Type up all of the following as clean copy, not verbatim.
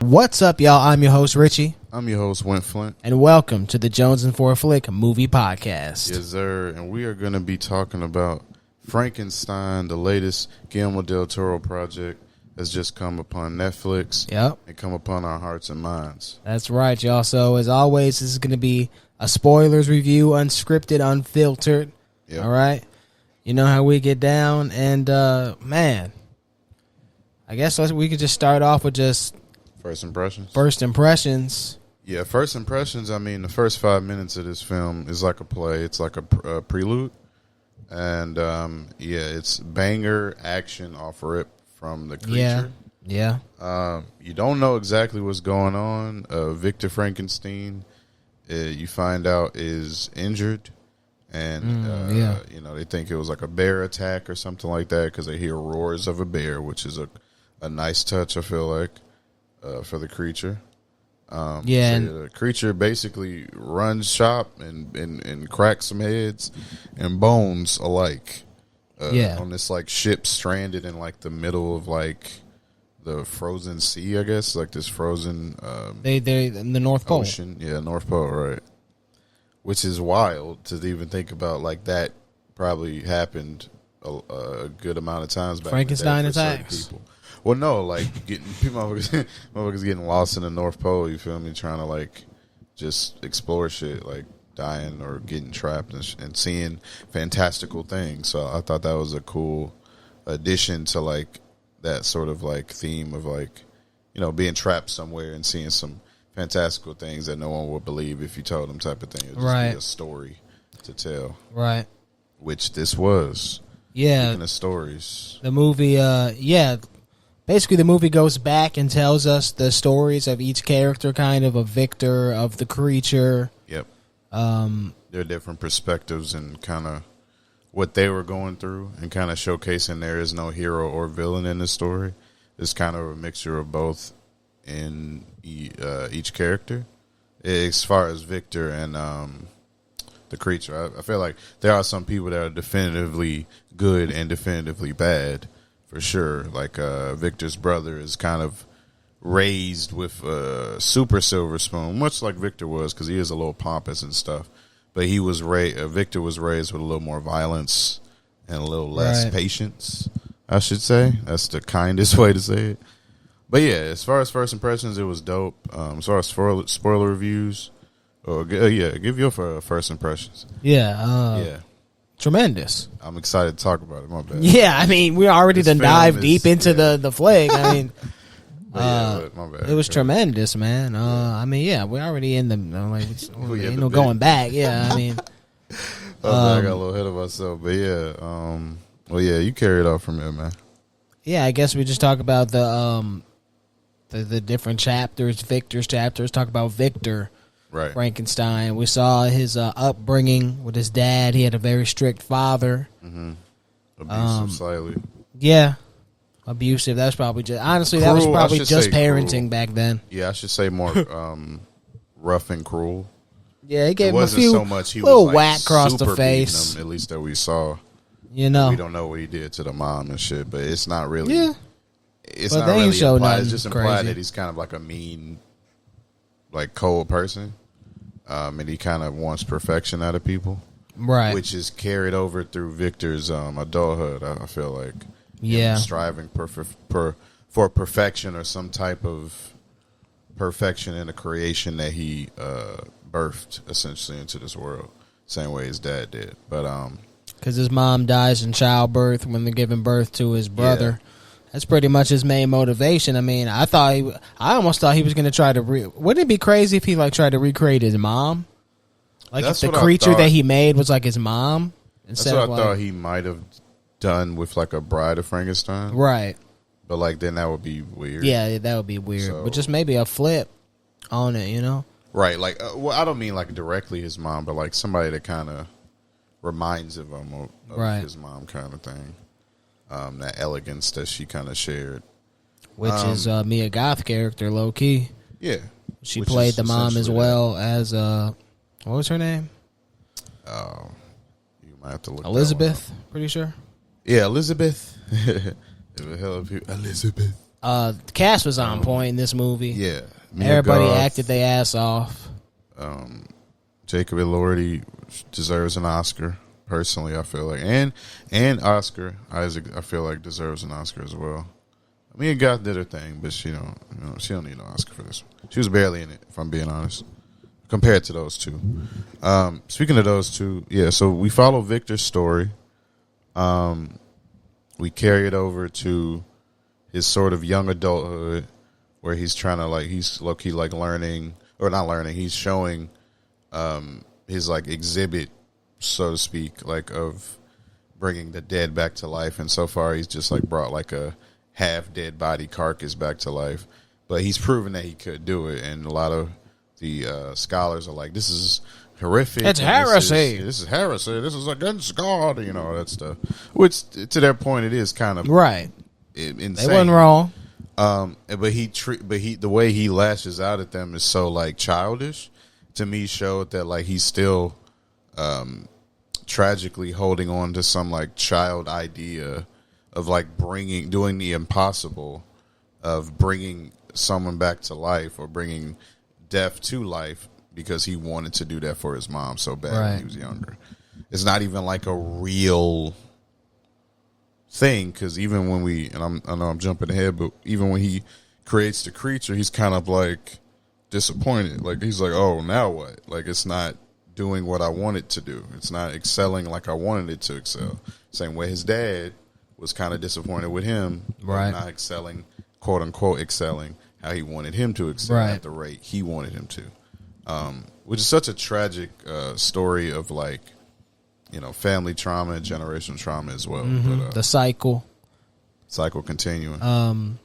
What's up, y'all? I'm your host, Richie. I'm your host, Went Flint. And welcome to the Jones and Four Flick Movie Podcast. Yes, sir. And we are going to be talking about Frankenstein, the latest Guillermo del Toro project has just come upon Netflix. Yep. And come upon our hearts and minds. That's right, y'all. So, as always, this is going to be a spoilers review, unscripted, unfiltered. Yep. All right? You know how we get down. And, man, I guess we could just start off with just First impressions? first impressions. Yeah, first impressions. I mean, the first 5 minutes of this film is like a play. It's like a prelude. And, it's banger action off rip from the creature. Yeah. You don't know exactly what's going on. Victor Frankenstein, you find out, is injured. And, they think it was like a bear attack or something like that because they hear roars of a bear, which is a nice touch, I feel like, for the creature. The creature basically runs shop and cracks some heads and bones alike. On this like ship stranded in like the middle of like the frozen sea, I guess, like this frozen They're in the North Pole. Ocean. Yeah, North Pole, right. Which is wild to even think about. Like that probably happened a good amount of times back Frankenstein in the day for certain attacks. people. Well, no, like getting motherfuckers getting lost in the North Pole. You feel me? Trying to like just explore shit, like dying or getting trapped and seeing fantastical things. So I thought that was a cool addition to like that sort of like theme of like, you know, being trapped somewhere and seeing some fantastical things that no one would believe if you told them, type of thing. It would just be a story to tell, Right. which this was. Yeah. Speaking of stories, The movie, basically the movie goes back and tells us the stories of each character, kind of Victor, of the creature. Yep. Their different perspectives and kind of what they were going through, and kind of showcasing there is no hero or villain in the story. It's kind of a mixture of both in each character. As far as Victor and the creature, I feel like there are some people that are definitively good and definitively bad, for sure. Like Victor's brother is kind of raised with a super silver spoon, much like Victor was, because he is a little pompous and stuff. But he was Victor was raised with a little more violence and a little less patience, I should say. That's the kindest way to say it. But yeah, as far as first impressions, it was dope. As far as spoiler reviews, give your first impressions. Tremendous. I'm excited to talk about it. My bad. Yeah, I mean, we already done dive deep into the flick. I mean, my bad. it was tremendous, man. We're already in the ain't no going back. Yeah, I mean, I got a little ahead of myself, but you carry it off from here, man. Yeah, I guess we just talk about the different chapters, Victor's chapters. Talk about Victor. Right. Frankenstein. We saw his upbringing with his dad. He had a very strict father. Mm-hmm. Abusive, slightly. Yeah. Abusive. That's probably just... Honestly, that was probably just parenting cruel. Back then. Yeah, I should say more rough and cruel. Yeah, he gave him a few so much he little was, like, whack across the face. Him, at least that we saw. You know. We don't know what he did to the mom and shit, but it's not really... Yeah. It's but not really implied. It's just crazy. implied that he's kind of like a mean, like cold person. And he kind of wants perfection out of people. Right. Which is carried over through Victor's adulthood, I feel like. Yeah. Striving for perfection or some type of perfection in the creation that he birthed, essentially, into this world. Same way his dad did. But because his mom dies in childbirth when they're giving birth to his brother. Yeah. That's pretty much his main motivation. I mean, I almost thought he was going to try to... Wouldn't it be crazy if he like tried to recreate his mom? Like if the creature that he made was like his mom? That's what I thought he might have done with like a Bride of Frankenstein. Right. But like then that would be weird. Yeah, that would be weird. So, but just maybe a flip on it, you know? Right. Like, I don't mean like directly his mom, but like somebody that kind of reminds him of his mom kind of thing. That elegance that she kind of shared. Which is Mia Goth character, low key. Yeah. She played the mom as well as, what was her name? Oh, you might have to look Elizabeth, pretty sure. Yeah, Elizabeth. It would help you. Elizabeth. The cast was on point in this movie. Yeah. Everybody acted their ass off. Jacob Elordi deserves an Oscar. Personally, I feel like, and Oscar Isaac, I feel like deserves an Oscar as well. Mia Goth did her thing, but she don't need no Oscar for this one. She was barely in it, if I'm being honest, compared to those two. Speaking of those two, yeah. So we follow Victor's story. We carry it over to his sort of young adulthood, where he's trying to he's low-key learning, or not learning. He's showing his exhibit, so to speak, of bringing the dead back to life. And so far, he's just brought a half dead body carcass back to life. But he's proven that he could do it, and a lot of the scholars are like, "This is horrific. It's heresy. This is heresy. This is against God." That stuff. Which, to their point, it is kind of right. Insane. They wasn't wrong. But the way he lashes out at them is so childish. To me, showed that he's still tragically holding on to some child idea of doing the impossible, of bringing someone back to life or bringing death to life, because he wanted to do that for his mom so bad when he was younger. It's not even a real thing, because even when I know I'm jumping ahead, but even when he creates the creature, he's kind of disappointed. He's oh, now what? It's not doing what I want it to do. It's not excelling like I wanted it to excel. Same way his dad was kind of disappointed with him, not excelling, quote unquote, excelling how he wanted him to excel at the rate he wanted him to. Which is such a tragic story of family trauma and generational trauma as well. Mm-hmm. But, the cycle continuing.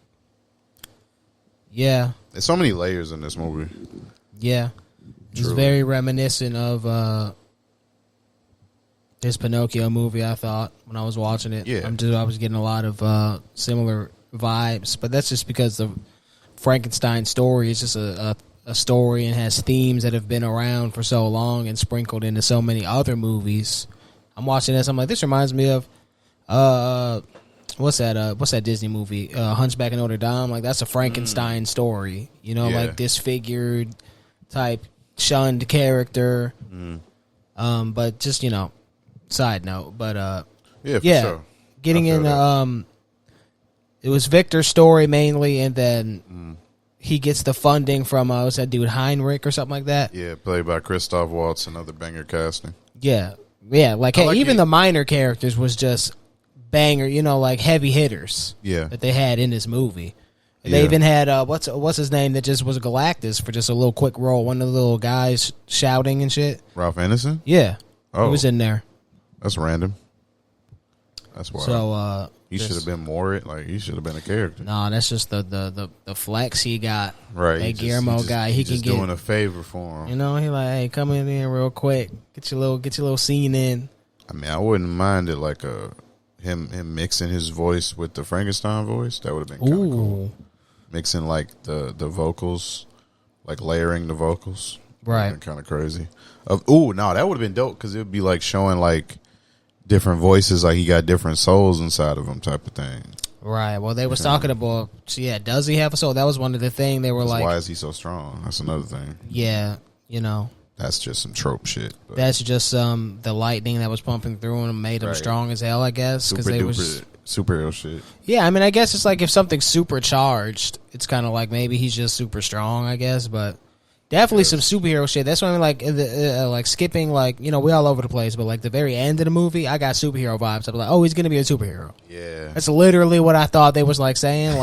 Yeah. There's so many layers in this movie. Yeah. It's very reminiscent of this Pinocchio movie, I thought, when I was watching it. Yeah. I was getting a lot of similar vibes, but that's just because the Frankenstein story is just a story and has themes that have been around for so long and sprinkled into so many other movies. I'm watching this, I'm like, this reminds me of what's that Disney movie, Hunchback of Notre Dame? That's a Frankenstein story, disfigured type shunned character. But just side note, but for sure. Getting in it was Victor's story mainly, and then he gets the funding from what's that dude, Heinrich or something like that? Yeah, played by Christoph Waltz, another banger casting. Yeah, even the minor characters was just banger, heavy hitters. Yeah, that they had in this movie. They even had what's his name that just was Galactus for just a little quick role. One of the little guys shouting and shit. Ralph Ineson? Yeah, he was in there. That's random. That's wild. So he should have been more. He should have been a character. No, that's just the flex he got. Right, that Guillermo guy. He can get doing a favor for him. He hey, come in real quick. Get your little scene in. I mean, I wouldn't mind it him mixing his voice with the Frankenstein voice. That would have been kind of cool. Mixing the vocals, layering the vocals, right? Kind of crazy. That would have been dope, because it would be showing different voices, he got different souls inside of him, type of thing. Right. Well, they was talking about, does he have a soul? That was one of the things they were why is he so strong? That's another thing. Yeah, that's just some trope shit. But. That's just the lightning that was pumping through him made him strong as hell, I guess. Super duper superhero shit. Yeah, I mean, I guess it's if something's supercharged, it's kind of maybe he's just super strong, I guess. But definitely some superhero shit. That's what I mean, skipping, we all over the place. But the very end of the movie, I got superhero vibes. I'm like, oh, he's gonna be a superhero. Yeah, that's literally what I thought they was saying.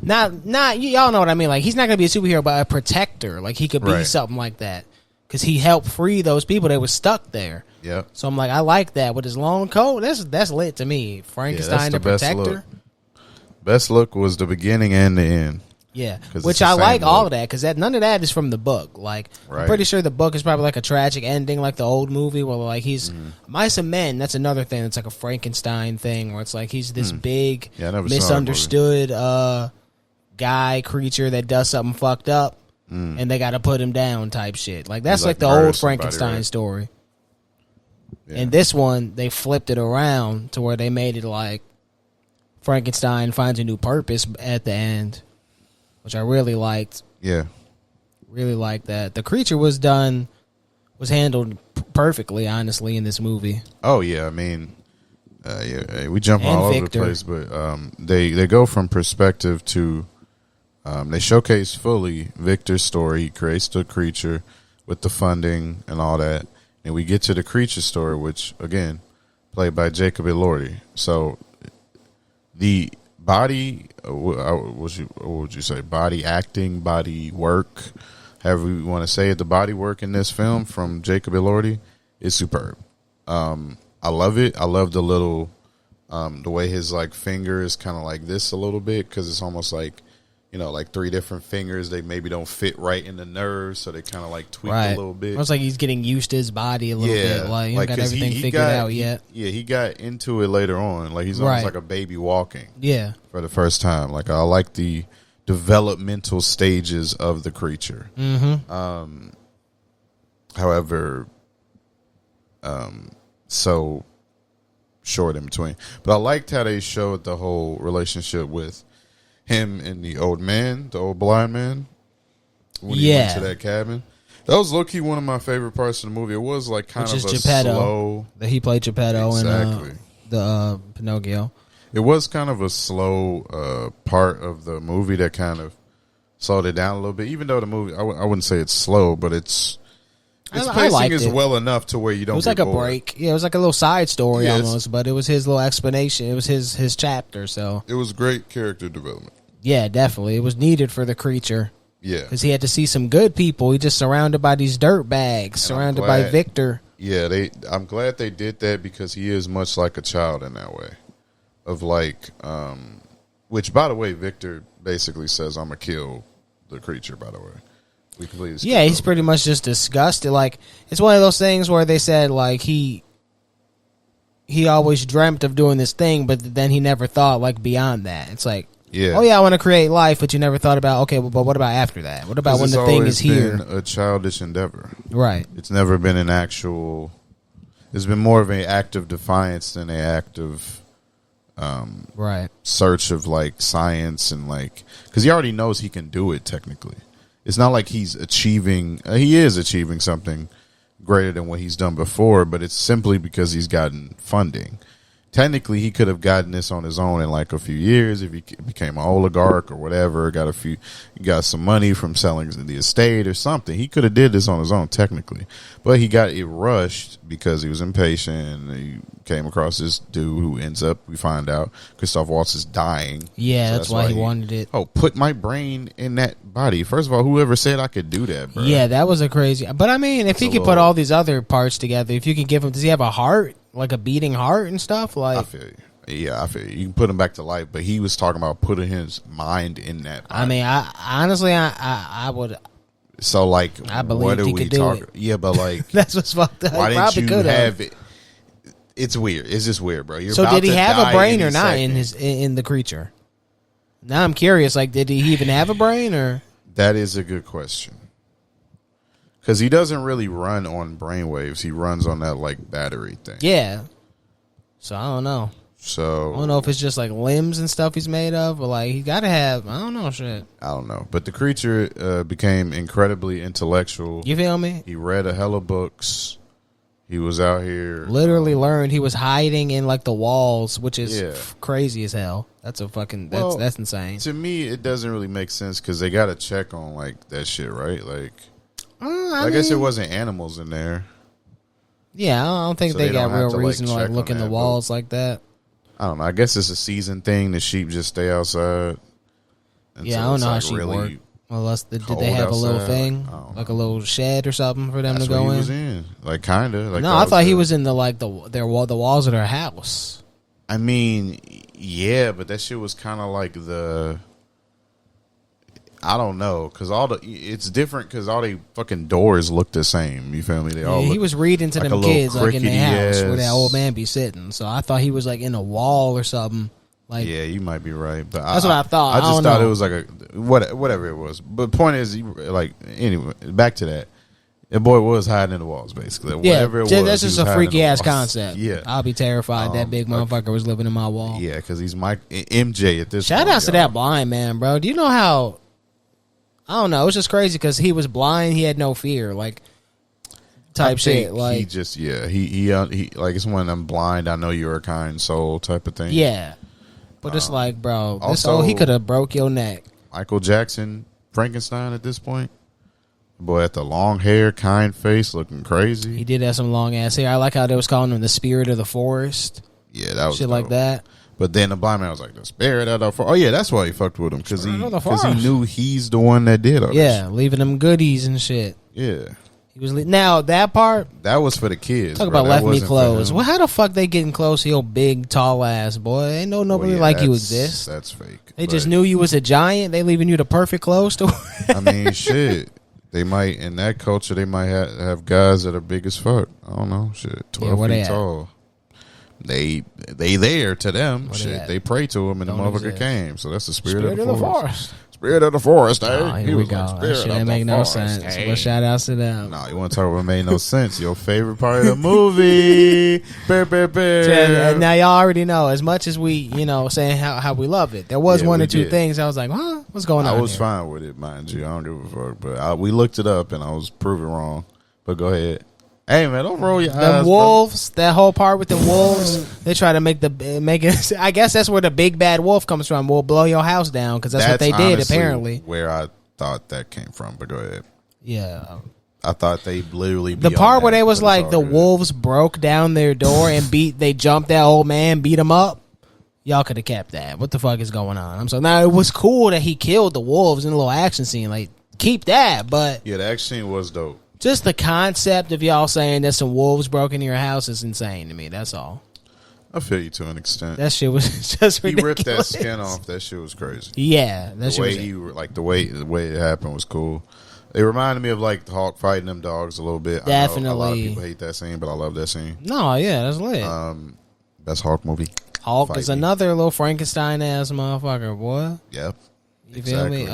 Not y'all know what I mean. He's not gonna be a superhero, but a protector. He could be something like that. Because he helped free those people that were stuck there. Yeah. So I'm I like that with his long coat. That's lit to me. Frankenstein the Protector. Best look was the beginning and the end. Yeah, which I like all of that, because none of that is from the book. I'm pretty sure the book is probably a tragic ending, the old movie where he's Mice and Men. That's another thing that's a Frankenstein thing where it's he's this big misunderstood guy creature that does something fucked up. And they got to put him down type shit. That's the old Frankenstein story. Yeah. And this one, they flipped it around to where they made it Frankenstein finds a new purpose at the end, which I really liked. Yeah. Really liked that. The creature was handled perfectly, honestly, in this movie. Oh, yeah. I mean, we jump all over the place, but they go from perspective to they showcase fully Victor's story. He creates the creature with the funding and all that, and we get to the creature story, which again played by Jacob Elordi. So the body, what would you say? Body acting, body work, however you want to say it. The body work in this film from Jacob Elordi is superb. I love it. I love the little, the way his like finger is kind of like this a little bit, because it's almost like, you know, like 3 different fingers. They maybe don't fit right in the nerves, so they kind of like tweak a little bit. It's like he's getting used to his body a little bit. Like, he got everything figured out yet. He got into it later on. Like, he's almost like a baby walking. Yeah. For the first time. Like, I like the developmental stages of the creature. Mm-hmm. However, so short in between. But I liked how they showed the whole relationship with him and the old man, the old blind man, when he went to that cabin. That was low-key one of my favorite parts of the movie. It was like kind of a slow... That he played Geppetto in the Pinocchio. It was kind of a slow part of the movie that kind of slowed it down a little bit. Even though the movie, I wouldn't say it's slow, but its pacing is well enough to where you don't. It was like bored. A break. Yeah, it was like a little side story almost, but it was his little explanation. It was his chapter. So it was great character development. Yeah, definitely. It was needed for the creature. Yeah, because he had to see some good people. He just surrounded by these dirt bags, surrounded by Victor. Yeah, I'm glad they did that, because he is much like a child in that way. Of like, which by the way, Victor basically says, "I'm gonna kill the creature." By the way. He's pretty much just disgusted. Like, it's one of those things where they said like he always dreamt of doing this thing, but then he never thought like beyond that. It's like, I want to create life, but you never thought about, okay, but what about after that? What about when the thing is here? It's been a childish endeavor, right? It's never been an actual. It's been more of an act of defiance than an act of search of like science, and like, because he already knows he can do it technically. It's not like he's achieving. He is achieving something greater than what he's done before, but it's simply because he's gotten funding. Technically, he could have gotten this on his own in like a few years if he became an oligarch or whatever. Got some money from selling the estate or something. He could have did this on his own technically, but he got it rushed because he was impatient. And he came across this dude who ends up, we find out, Christoph Waltz is dying. Yeah, so that's why he wanted it. Oh, put my brain in that body. First of all, whoever said I could do that, bro? Yeah, that was a crazy. But I mean, if he could put all these other parts together, if you can give him, does he have a heart? Like a beating heart and stuff? Like, I feel you. Yeah, I feel you. You can put him back to life, but he was talking about putting his mind in that body. I mean, I would. So, like, I believe he could do it. Yeah, but like, that's what's fucked up. Why didn't you have it? It's weird. It's just weird, bro. So did he have a brain or not in the creature? Now I'm curious. Like, did he even have a brain or? That is a good question. Because he doesn't really run on brainwaves. He runs on that, like, battery thing. Yeah. So, I don't know. I don't know if it's just, like, limbs and stuff he's made of. But, like, he got to have, I don't know, shit. I don't know. But the creature became incredibly intellectual. You feel me? He read a hella books. He was out here. Literally learned. He was hiding in, like, the walls, which is crazy as hell. That's a fucking, that's insane. To me, it doesn't really make sense because they got to check on, like, that shit, right? Like. I guess there wasn't animals in there. Yeah, I don't think they got real reason to like look in the walls like that. I don't know. I guess it's a season thing. The sheep just stay outside. Yeah, I don't know how sheep work. Unless did they have a little thing, like a little shed or something for them to go in? Was in, like kind of. Like no, I thought he was in the like the walls of their house. I mean, yeah, but that shit was kind of like the. I don't know, because it's different because all the fucking doors look the same. You feel me? They all. He was reading to them kids like in their house where that old man be sitting. So I thought he was like in a wall or something. Like, yeah, you might be right, but that's what I thought. I just thought it was like a whatever it was. But point is, like, anyway, back to that. That boy was hiding in the walls, basically. Yeah, Whatever it was, that's just a freaky ass walls. concept. Yeah, I'll be terrified that big motherfucker was living in my wall. Yeah, because he's MJ at this. Shout point, out to that blind man, bro. Do you know how? I don't know. It's just crazy because he was blind. He had no fear, like type shit. Like he just he like it's one of them blind. I know you're a kind soul type of thing. Yeah, but it's like, bro, also, he could have broke your neck. Michael Jackson, Frankenstein at this point. Boy, at the long hair, kind face, looking crazy. He did have some long ass hair. I like how they was calling him the spirit of the forest. Yeah, that was shit dope. like that. But then the blind man was like, the spirit of the forest. Oh, yeah, that's why he fucked with him. Because he knew he's the one that did all this. Leaving them goodies and shit. Yeah. He was now, that part. That was for the kids. Talk about left me closed. Well, how the fuck they getting close to your big, tall ass, boy? Ain't nobody like you exist. That's fake. They just knew you was a giant. They leaving you the perfect clothes to I mean, shit. They might, in that culture, they might have guys that are big as fuck. I don't know. Shit. 12 feet tall. They there to them. Shit. They pray to him and the motherfucker came. So that's the spirit of the forest. Spirit of the forest, eh? Here we go. Like, that shit ain't make no sense. Hey. But shout outs to them. No, you want to talk about made no sense. Your favorite part of the movie. Now y'all already know, as much as we, saying how we love it, there was one or two things I was like, huh? What's going on? I was fine with it, mind you. I don't give a fuck. But we looked it up and I was proven wrong. But go ahead. Hey man, don't roll your eyes. The wolves, that whole part with the wolves, they try to make it. I guess that's where the big bad wolf comes from. We'll blow your house down because that's what they did. Apparently, where I thought that came from. But go ahead. Yeah, I thought they literally the part where they was like the wolves broke down their door and they jumped that old man, beat him up. Y'all could have kept that. What the fuck is going on? I'm sorry. Now it was cool that he killed the wolves in a little action scene. Like keep that, but yeah, the action scene was dope. Just the concept of y'all saying that some wolves broke into your house is insane to me. That's all. I feel you to an extent. That shit was just ridiculous. He ripped that skin off. That shit was crazy. Yeah, that shit the way it happened was cool. It reminded me of like the Hawk fighting them dogs a little bit. Definitely. I know a lot of people hate that scene, but I love that scene. No, yeah, that's lit. Best Hawk movie. Hawk is another little Frankenstein ass motherfucker, boy. Yep. You feel me?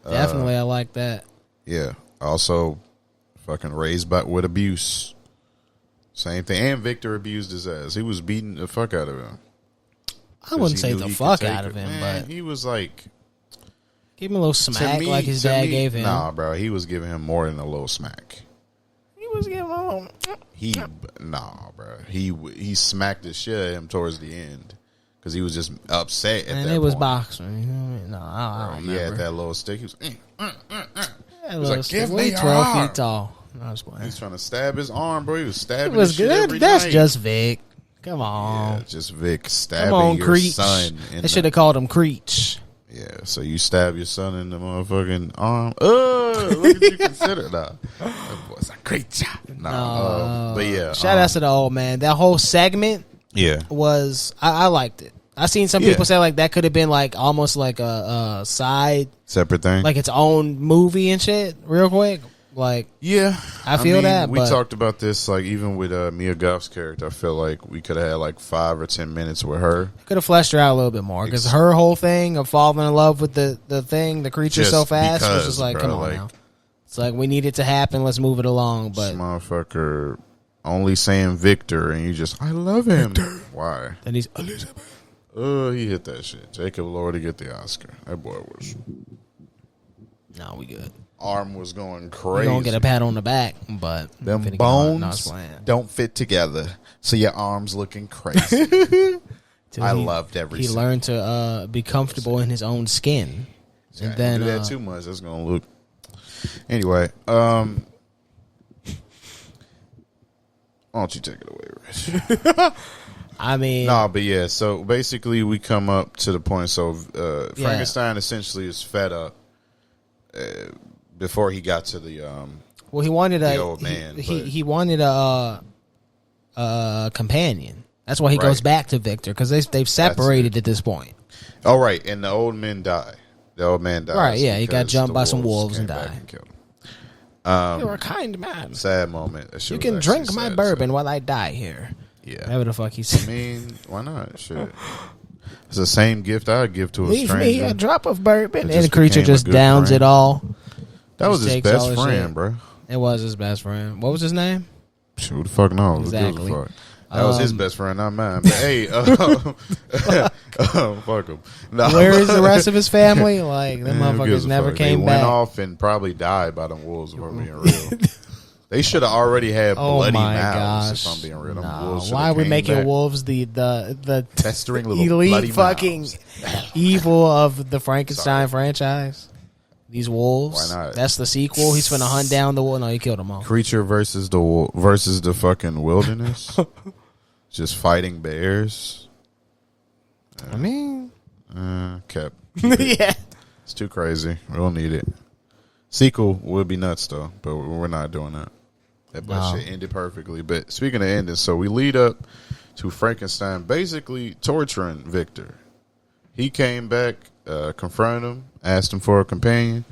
Definitely, I like that. Yeah. Also. Fucking raised with abuse. Same thing. And Victor abused his ass. He was beating the fuck out of him. I wouldn't say the fuck out of him, but he was like, give him a little smack like his dad gave him. Nah, bro, he was giving him more than a little smack. He was giving him. Bro. He smacked the shit at him towards the end because he was just upset. And it was boxing. No, I don't remember. He had that little stick. He was. He was like, give me 12 feet tall. He's trying to stab his arm, bro. He was stabbing. It was his shit every That's night. Just Vic. Come on. Yeah, just Vic stabbing your son. They should have called him Creech. Yeah, so you stab your son in the motherfucking arm. Look at you consider that. That boy's a creature. But yeah. Shout out to the old man. That whole segment was, I liked it. I seen some people say like that could have been like almost like a side separate thing, like its own movie and shit. Real quick, like I feel that. We talked about this like even with Mia Goth's character. I feel like we could have had like 5 or 10 minutes with her. Could have fleshed her out a little bit more because her whole thing of falling in love with the creature so fast was just like, come on now. It's like we need it to happen. Let's move it along. But this motherfucker only saying Victor and you just I love him. Victor. Why? Then he's Elizabeth. He hit that shit. Jacob Elordi get the Oscar. That boy was. No, we good. Arm was going crazy. You don't get a pat on the back, but them bones don't fit together, so your arm's looking crazy. I loved every. He learned to be comfortable in his own skin, and then do that too much. That's gonna look. Anyway, why don't you take it away, Rich? I mean, but yeah. So basically, we come up to the point. So Frankenstein essentially is fed up before he got to the well, he wanted the old man. He wanted a companion. That's why he goes back to Victor because they've separated at this point. Oh right, and the old men die. The old man dies. Right, yeah, he got jumped by some wolves and died. You're a kind man. Sad moment. You can drink my bourbon while I die here. Yeah. Whatever the fuck he said. I mean, why not? Shit. It's the same gift I would give to a stranger. Leave me a drop of bourbon. And the creature just downs it all. That was his best friend, bro. It was his best friend. What was his name? Who the fuck knows? Exactly. Fuck? That was his best friend, not mine. But hey, fuck him. No. Where is the rest of his family? Like, them motherfuckers never came back. They went off and probably died by them wolves, if I'm being real. They should have already had bloody mouths, if I'm being real. No. Why are we making wolves the festering little elite fucking evil of the Frankenstein franchise? These wolves. Why not? That's the sequel. He's finna hunt down the wolf. No, he killed them all. Creature versus the fucking wilderness. Just fighting bears. I mean, Kept. yeah, it's too crazy. We don't need it. Sequel would be nuts though, but we're not doing that. That shit ended perfectly. But speaking of ending, so we lead up to Frankenstein basically torturing Victor. He came back, confronted him, asked him for a companion.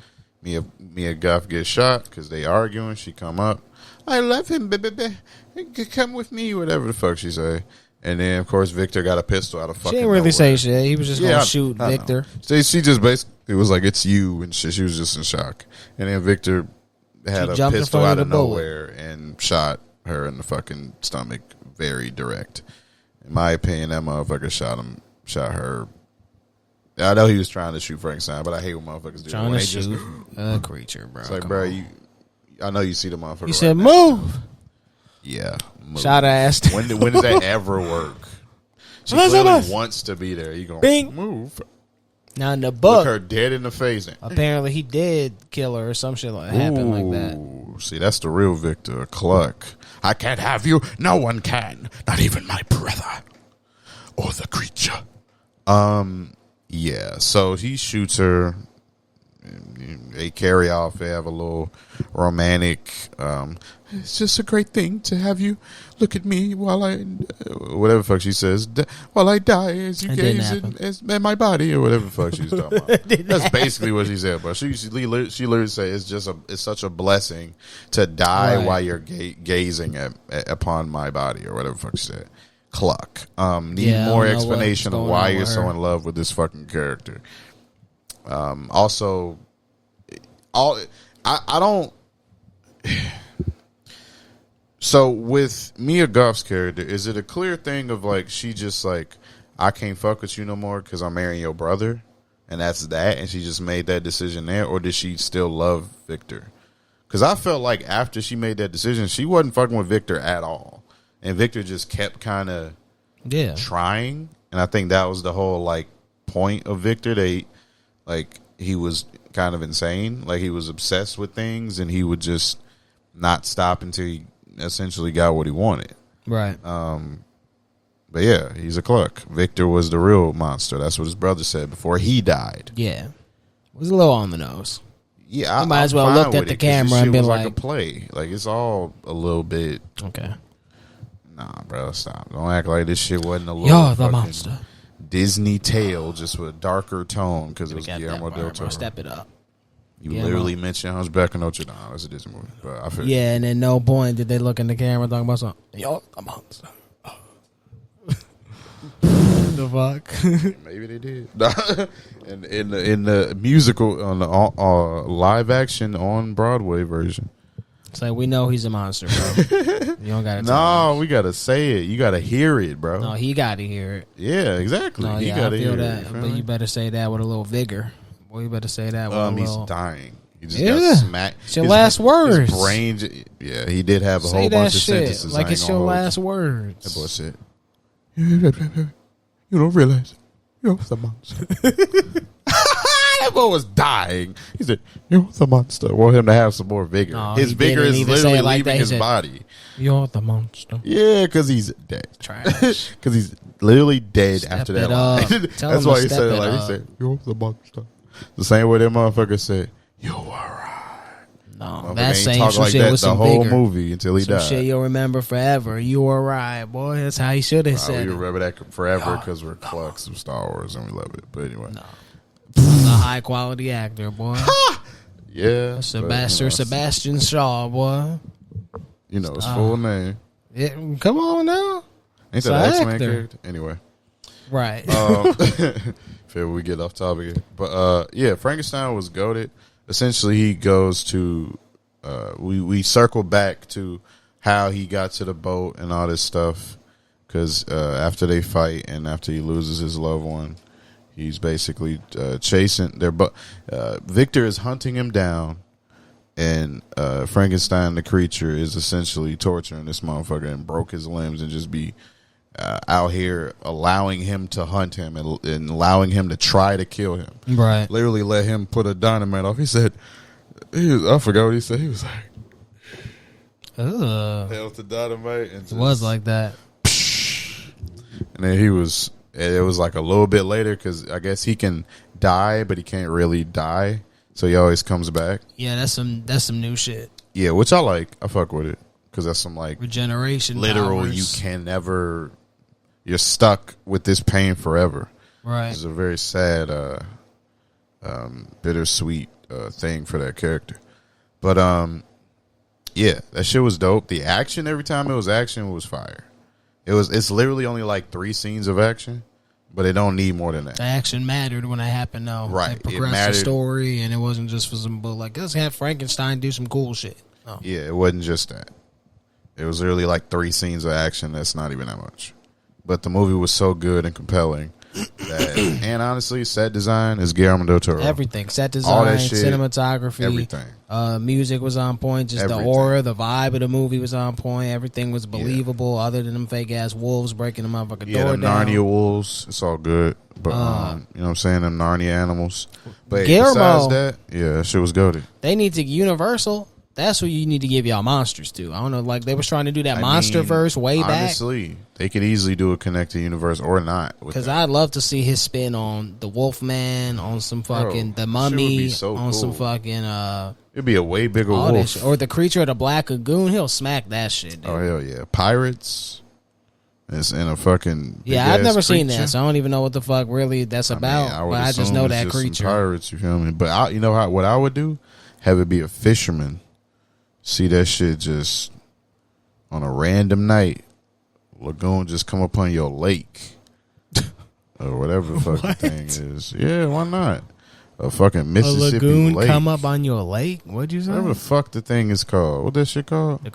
Mia Goth gets shot because they arguing. She come up. I love him, baby. Come with me, whatever the fuck she say. And then, of course, Victor got a pistol out of fucking she didn't really nowhere. say shit. He was just going to shoot Victor. She just basically was like, it's you, and she was just in shock. And then Victor had a pistol out of nowhere and shot her in the fucking stomach, very direct. In my opinion, that motherfucker shot her. I know he was trying to shoot Frankenstein, but I hate when motherfuckers do trying to shoot a creature, bro. It's like, bro, I know you see the motherfucker. You said move. Yeah, move. Shot ass. When does that ever work? She clearly wants to be there. You gonna move? Now in the book, look her dead in the face. Apparently, he did kill her or some shit happened like that. See, that's the real Victor, a cluck. I can't have you. No one can. Not even my brother or the creature. Yeah. So he shoots her. They carry off. They have a little romantic. It's just a great thing to have you look at me while I, whatever the fuck she says, while I die as you gaze in my body, or whatever the fuck she's talking about. That's basically what she said. But she literally said it's such a blessing to die while you're gazing upon my body, or whatever the fuck she said. Cluck. Need more explanation of why you're so in love with this fucking character. Also, I don't. So with Mia Goth's character, is it a clear thing of like she just like, I can't fuck with you no more because I'm marrying your brother, and that's that, and she just made that decision there, or did she still love Victor? Because I felt like after she made that decision, she wasn't fucking with Victor at all, and Victor just kept kind of trying, and I think that was the whole like point of Victor. He was kind of insane, like he was obsessed with things, and he would just not stop until he essentially got what he wanted. Right. But yeah, he's a cluck. Victor was the real monster. That's what his brother said before he died. Yeah. It was a little on the nose. Yeah, I might as well looked at the camera and been like a play. Like it's all a little bit. Okay. Nah, bro, stop. Don't act like this shit wasn't a little. You're the monster. Disney tale, just with a darker tone because it was Guillermo del Toro. Step it up. You literally mentioned Hunchback of Notre Dame. That's a Disney movie. But I feel and at no point did they look in the camera talking about something. Yo, the monster. The fuck? Maybe they did. in the musical, on the live action on Broadway version. It's like, we know he's a monster, bro. You don't gotta No, we gotta say it. You gotta hear it, bro. No, he gotta hear it. Yeah, exactly. No, he gotta hear that. it. But you better say that with a little vigor. Boy, you better say that with a little... He's dying. He just got smacked. It's your last words. His brain, he did have a whole bunch of sentences. Like it's your last words. That bullshit. You don't realize it. You're the monster. That boy was dying. He said, "You're the monster." Want him to have some more vigor. No, his vigor is literally leaving his body. You're the monster. Yeah, because he's dead. Trash. Because he's literally dead after that line. That's why he said it like he said, "You're the monster." The same way that motherfucker said, "You were right." No, that same shit like that with some whole vigor. Movie until he died. Shit you'll remember forever. You were right, boy. That's how he should have said. We remember that forever because we're clucks of Star Wars and we love it. But anyway, a high quality actor, boy. Yeah, Sebastian Shaw, boy. You know his full name. Come on now. Ain't that an X-Men character? Anyway, right. Feel we get off topic here, but Frankenstein was goated. Essentially, he goes to we circle back to how he got to the boat and all this stuff. Because after they fight and after he loses his loved one, he's basically chasing their. Victor is hunting him down, and Frankenstein, the creature, is essentially torturing this motherfucker and broke his limbs and just be out here allowing him to hunt him and allowing him to try to kill him. Right. Literally let him put a dynamite off. He said, I forgot what he said. He was like, held the dynamite. And it was like that. And then it was like a little bit later because I guess he can die, but he can't really die. So he always comes back. Yeah, that's some new shit. Yeah, which I like. I fuck with it because that's some like regeneration. Literal, powers. You can never. You're stuck with this pain forever. Right. It's a very sad, bittersweet thing for that character. But yeah, that shit was dope. The action every time it was fire. It's literally only like 3 scenes of action, but it don't need more than that. The action mattered when it happened, though. Right. It progressed the story, and it wasn't just for some bull. Like, let's have Frankenstein do some cool shit. Oh. Yeah, it wasn't just that. It was literally like 3 scenes of action. That's not even that much. But the movie was so good and compelling. And honestly, set design is Guillermo del Toro. Everything. Set design, cinematography. Everything. Music was on point. Just everything. The aura, the vibe of the movie was on point. Everything was believable other than them fake-ass wolves breaking the motherfucking door down. Narnia wolves. It's all good. But, you know what I'm saying? Them Narnia animals. But Guillermo, besides that, yeah, that shit was goated. They need to Universal. That's what you need to give y'all monsters to. I don't know, like they was trying to do that MonsterVerse way back. Honestly, they could easily do a connected universe or not. Because I'd love to see his spin on the Wolfman, on some fucking the Mummy, on some fucking it'd be a way bigger wolf, or the creature of the Black Lagoon. He'll smack that shit. Dude. Oh hell yeah, pirates. It's in a fucking I've never seen that, so I don't even know what the fuck really that's about. But I just know that creature. Pirates, you feel me? But you know what I would do? Have it be a fisherman. See that shit just on a random night. Lagoon just come upon your lake. Or whatever the fuck the thing is. Yeah, why not? A fucking Mississippi a lagoon lake. Come up on your lake? What'd you say? Whatever the fuck the thing is called. What that shit called? The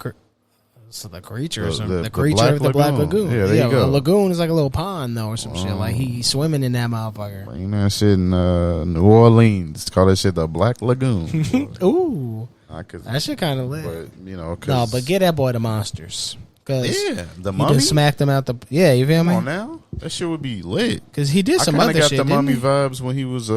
creature or something. The creature of the Black Lagoon. Yeah, there you go. A lagoon is like a little pond, though, or some shit. Like he's swimming in that motherfucker. Bring that shit in New Orleans. Call that shit the Black Lagoon. Ooh. That shit kind of lit. But, you know, no, but get that boy the monsters. Yeah, the Mummy. Just smacked him out the. Yeah, you feel me? Come on now, that shit would be lit. Because he did some other shit. I got the Mummy vibes when he was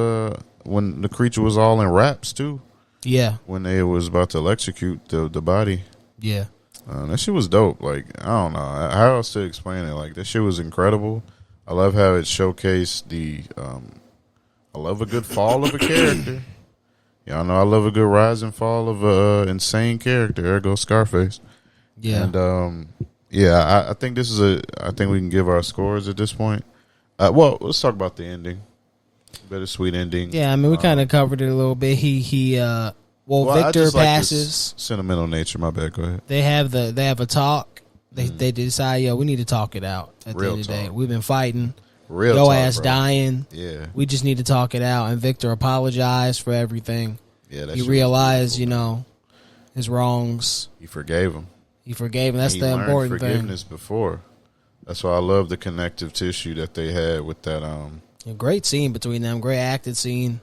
when the creature was all in wraps too. Yeah, when they was about to electrocute the body. Yeah, that shit was dope. Like I don't know how else to explain it. Like that shit was incredible. I love how it showcased the. I love a good fall of a character. Y'all know I love a good rise and fall of a insane character. There goes Scarface. Yeah, and yeah, I think this is I think we can give our scores at this point. Well, let's talk about the ending. Bittersweet ending. Yeah, I mean we kind of covered it a little bit. Victor passes. Like sentimental nature. My bad. Go ahead. They have a talk. They decide, we need to talk it out. At the end of the day, we've been fighting. Your ass dying. Yeah. We just need to talk it out. And Victor apologized for everything. Yeah, he realized, his wrongs. He forgave him. That's the important thing. Forgiveness before. That's why I love the connective tissue that they had with that. A great scene between them. Great acted scene.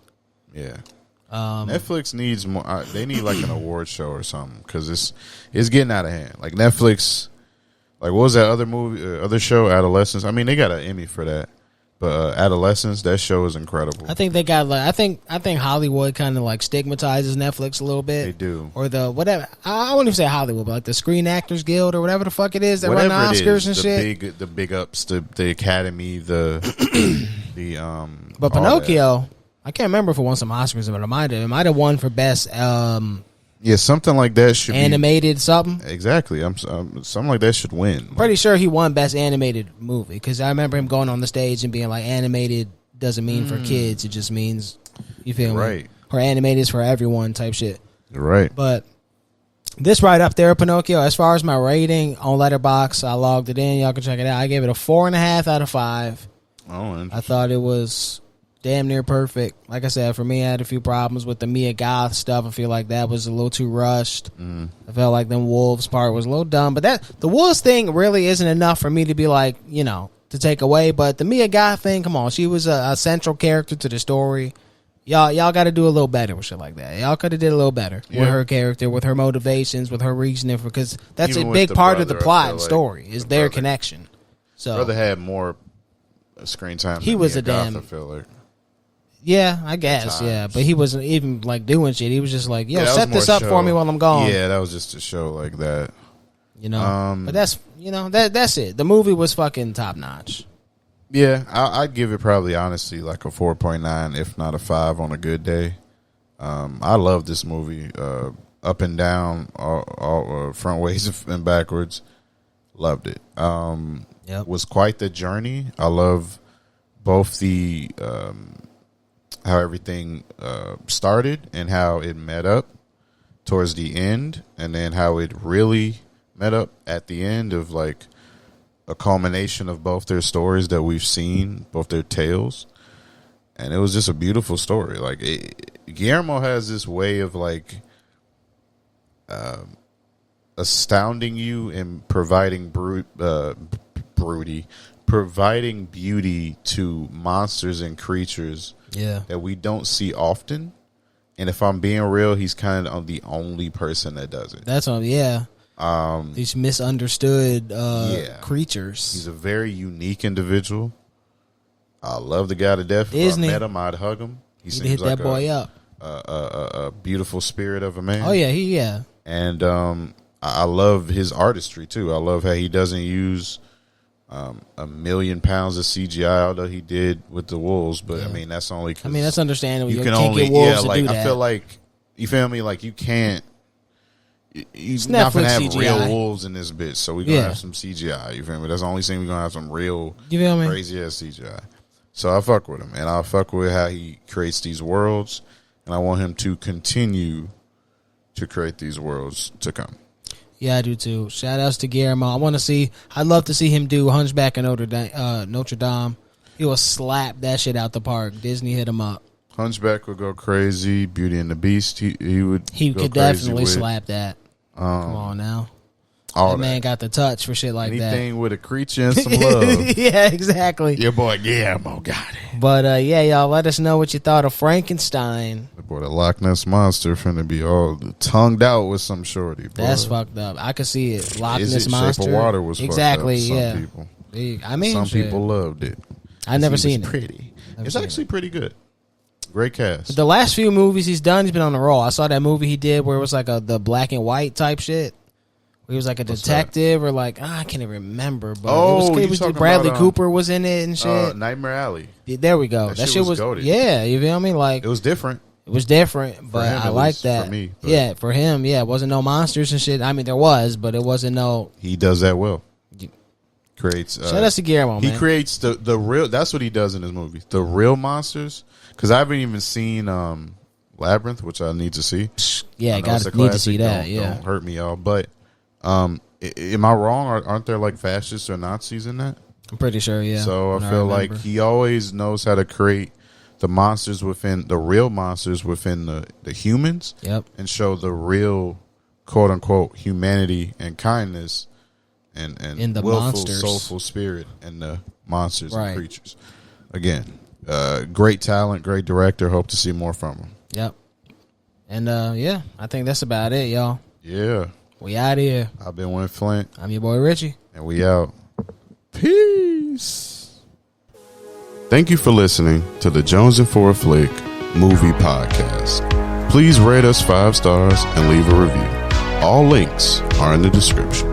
Yeah. Netflix needs more. They need like an award show or something because it's getting out of hand. Like Netflix. Like what was that other movie, other show, Adolescence? I mean, they got an Emmy for that, but Adolescence, that show is incredible. I think they got like I think Hollywood kind of like stigmatizes Netflix a little bit. They do, or the whatever. I wouldn't even say Hollywood, but like the Screen Actors Guild or whatever the fuck it is that run the Oscars and shit. The big ups, the Academy, the But Pinocchio, I can't remember if it won some Oscars, but it might have won for best. Yeah, something like that should animated something. Exactly. Something like that should win. Pretty sure he won best animated movie because I remember him going on the stage and being like, "Animated doesn't mean for kids; it just means you feel me, right? Or animated is for everyone type shit." Right. But this right up there, Pinocchio. As far as my rating on Letterboxd, I logged it in. Y'all can check it out. I gave it a 4.5 out of 5. Oh, I thought it was damn near perfect. Like I said, for me, I had a few problems with the Mia Goth stuff. I feel like that was a little too rushed. I felt like the wolves part was a little dumb. But the wolves thing really isn't enough for me to be like, to take away. But the Mia Goth thing, come on, she was a central character to the story. Y'all got to do a little better with shit like that. Y'all could have did a little better with her character, with her motivations, with her reasoning, because that's Even a big part brother, of the plot and like story is their connection. So brother had more screen time. He was Mia a Goth, damn. I feel like. Yeah, I guess. Yeah, but he wasn't even like doing shit. He was just like, "Yo, set this up show. for me while I'm gone." Yeah, that was just a show like that. But that's that's it. The movie was fucking top notch. Yeah, I'd give it probably honestly like a 4.9, if not a 5 on a good day. I love this movie, up and down, all front ways and backwards. Loved it. Was quite the journey. I love both the how everything started and how it met up towards the end, and then how it really met up at the end of like a culmination of both their stories that we've seen, both their tales. And it was just a beautiful story. Like Guillermo has this way of like astounding you and providing providing beauty to monsters and creatures that we don't see often. And if I'm being real, he's kind of the only person that does it. That's all. Yeah. These misunderstood creatures. He's a very unique individual. I love the guy to death. If I met him, I'd hug him. He seems hit like that boy up. A beautiful spirit of a man. Oh yeah, And I love his artistry too. I love how he doesn't use 1 million pounds of CGI, although he did with the wolves. But I mean, that's only. That's understandable. You can only get wolves to like do that. I feel like you feel me. Like you can't. You're It's not gonna Netflix have CGI. real wolves in this bitch, so we're gonna have some CGI. You feel me? That's the only thing we're gonna have some real crazy ass CGI. So I fuck with him, and I fuck with how he creates these worlds, and I want him to continue to create these worlds to come. Yeah, I do too. Shout outs to Guillermo. I'd love to see him do Hunchback of Notre Dame. He will slap that shit out the park. Disney hit him up. Hunchback would go crazy. Beauty and the Beast, he could definitely slap that. Come on now. That man got the touch for shit like that. Anything with a creature and some love. Yeah, exactly. Your boy Guillermo got it. But y'all let us know what you thought of Frankenstein. The boy, the Loch Ness Monster finna be all tongued out with some shorty. Boy. That's fucked up. I could see it. Loch Ness Monster. Shape of Water was exactly. Fucked up. Yeah. Some people. I mean, some people loved it. I never seen it. Pretty. It's actually pretty good. Great cast. The last few movies he's done, he's been on the roll. I saw that movie he did where it was like the black and white type shit. He was like a detective or like I can't even remember. But it was Bradley Cooper was in it and shit. Nightmare Alley. Yeah, there we go. That shit was goated. Yeah, you feel me? Like it was different. It was different, but I like that. For me, yeah, for him, yeah, it wasn't no monsters and shit. I mean, there was, but it wasn't no. He does that well. Creates. Shout out to Guillermo, man. He creates the real. That's what he does in his movies. The real monsters. Because I haven't even seen Labyrinth, which I need to see. Yeah, need to see that. Don't hurt me, y'all. But am I wrong? Aren't there like fascists or Nazis in that? I'm pretty sure. Yeah. So I feel like he always knows how to create the monsters within the real monsters within the humans. Yep. And show the real quote unquote humanity and kindness and in the willful, monsters. soulful spirit and the monsters and creatures. Again. Great talent, great director. Hope to see more from him. Yep. And I think that's about it, y'all. Yeah. We out here. I've been Win Flint. I'm your boy Richie. And we out. Peace. Thank you for listening to the Jones and For a Flick Movie Podcast. Please rate us 5 stars and leave a review. All links are in the description.